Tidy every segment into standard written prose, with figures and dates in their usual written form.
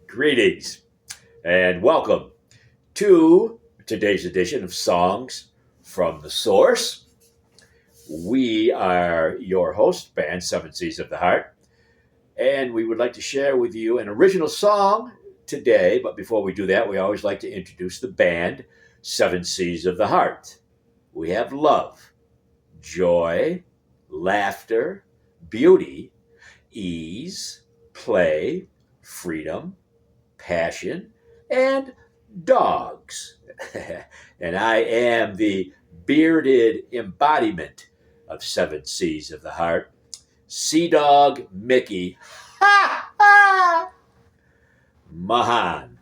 Greetings and welcome to today's edition of Songs from the Source. We are your host, band Seven Seas of the Heart, and we would like to share with you an original song today. But before we do that, we always like to introduce the band Seven Seas of the Heart. We have love, joy, laughter, beauty, ease, play, freedom, passion, and dogs. And I am the bearded embodiment of Seven Seas of the Heart, Sea Dog Mickey Mahan,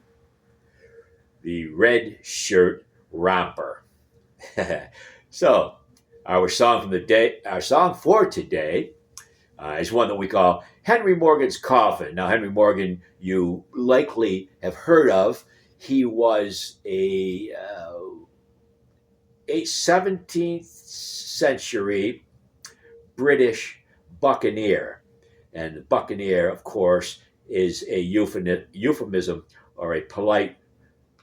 the red shirt romper. So, our song for today is one that we call Henry Morgan's Coffin. Now, Henry Morgan, you likely have heard of. He was a 17th century British buccaneer. And buccaneer, of course, is a euphemism or a polite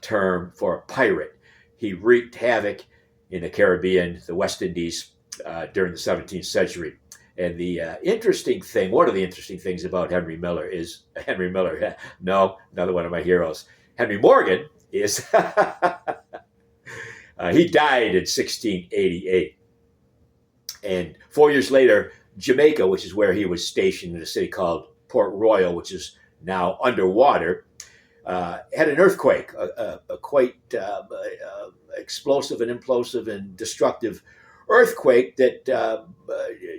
term for a pirate. He wreaked havoc in the Caribbean, the West Indies, during the 17th century. And the one of the interesting things about Henry Miller, no, another one of my heroes, Henry Morgan, is he died in 1688. And 4 years later, Jamaica, which is where he was stationed in a city called Port Royal, which is now underwater, had an earthquake, a quite explosive and implosive and destructive earthquake that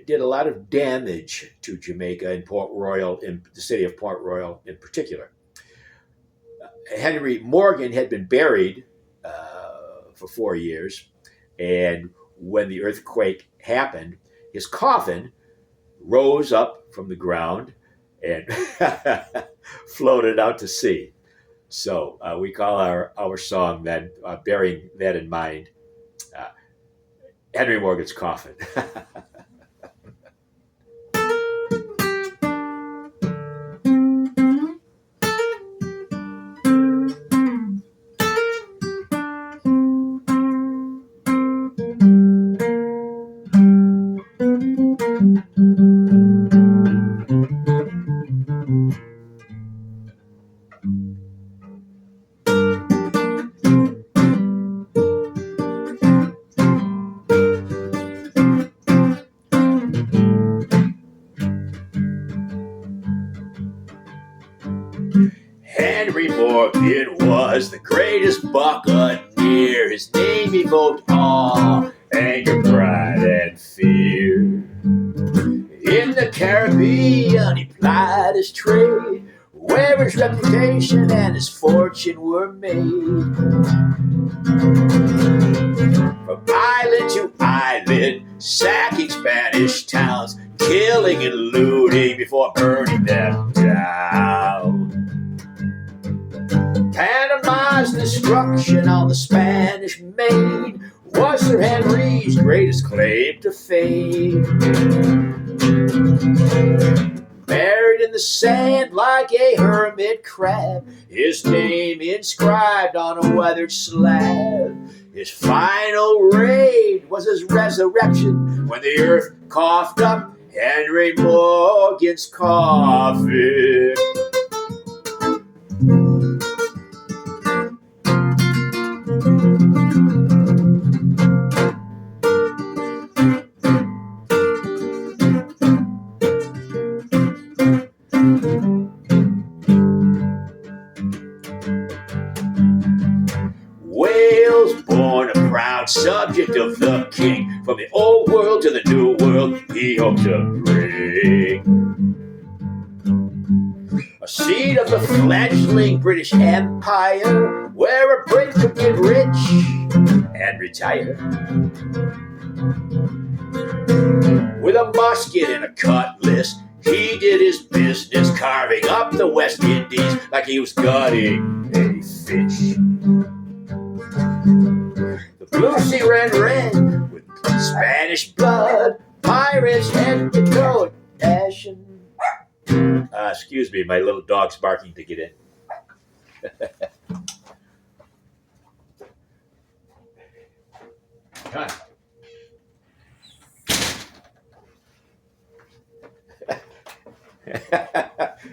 did a lot of damage to Jamaica and Port Royal, in the city of Port Royal in particular. Henry Morgan had been buried for 4 years, and when the earthquake happened, his coffin rose up from the ground and floated out to sea. So we call our song then, bearing that in mind, Henry Morgan's Coffin. Henry Morgan was the greatest buccaneer. His name evoked awe, anger, pride, and fear. In the Caribbean, he plied his trade, where his reputation and his fortune were made. From island to island, sacking Spanish towns, killing and looting before burning them down. Panama's destruction on the Spanish Main was Sir Henry's greatest claim to fame. Buried in the sand like a hermit crab, his name inscribed on a weathered slab. His final raid was his resurrection when the earth coughed up Henry Morgan's coffin. Wales born, a proud subject of the king, from the old world to the new world he hoped to bring. A seed of the fledgling British Empire, where a Brit could get rich and retire. With a musket and a cutlass, he did his business, carving up the West Indies like he was gutting a fish. The blue sea ran red with Spanish blood, pirates head to toe dashing. Excuse me, my little dog's barking to get in. Come on.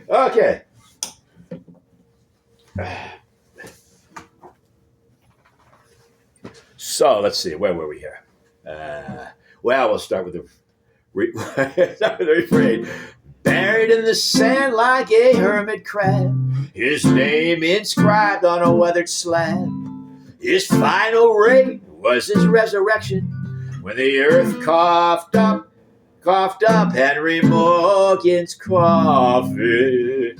Okay. So let's see, where were we here? Well, we'll start with the refrain. Buried in the sand like a hermit crab, his name inscribed on a weathered slab. His final raid was his resurrection when the earth coughed up Henry Morgan's coffin.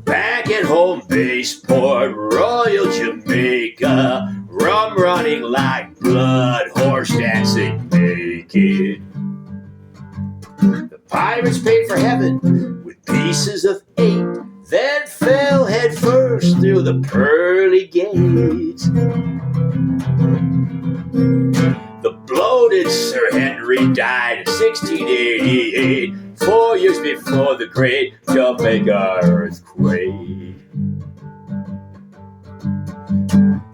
Back at home base, Port Royal, Jamaica, rum running like blood, horse dancing naked. The pirates paid for heaven with pieces of 8, then fell headfirst through the pearly gates. The bloated Sir Henry died in 1688, 4 years before the great Jamaica earthquake.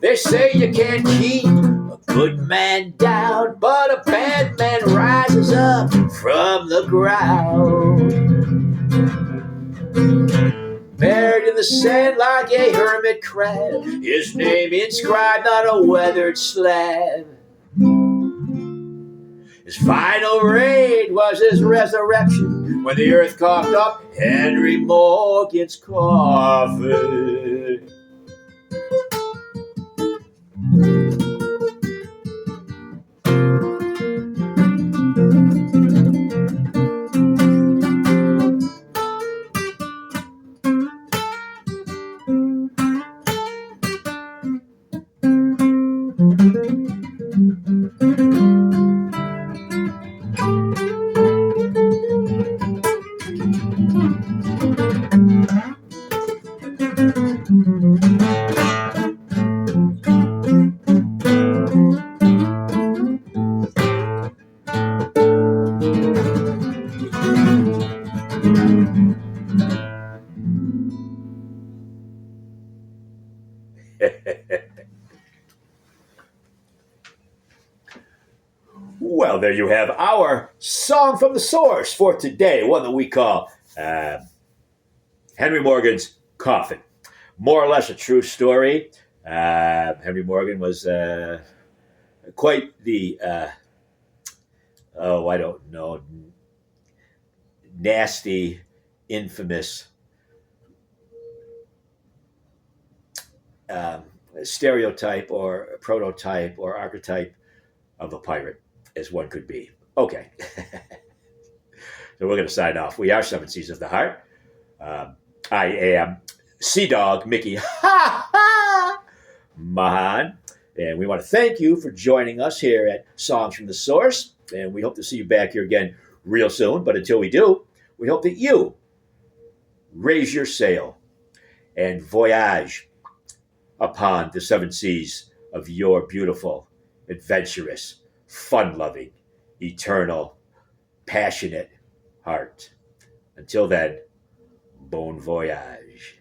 They say you can't keep a good man down, but a bad man rises up from the ground. Buried in the sand like a hermit crab, his name inscribed on a weathered slab. His final raid was his resurrection when the earth coughed up Henry Morgan's coffin. Well, there you have our song from the source for today, one that we call Henry Morgan's Coffin. More or less a true story. Henry Morgan was quite the, I don't know, nasty, infamous stereotype or prototype or archetype of a pirate as one could be. Okay. So we're going to sign off. We are Seven Seas of the Heart. I am Sea Dog Mickey Mahan. And we want to thank you for joining us here at Songs from the Source. And we hope to see you back here again real soon. But until we do, we hope that you raise your sail and voyage upon the seven seas of your beautiful, adventurous, fun-loving, eternal, passionate heart. Until then, bon voyage.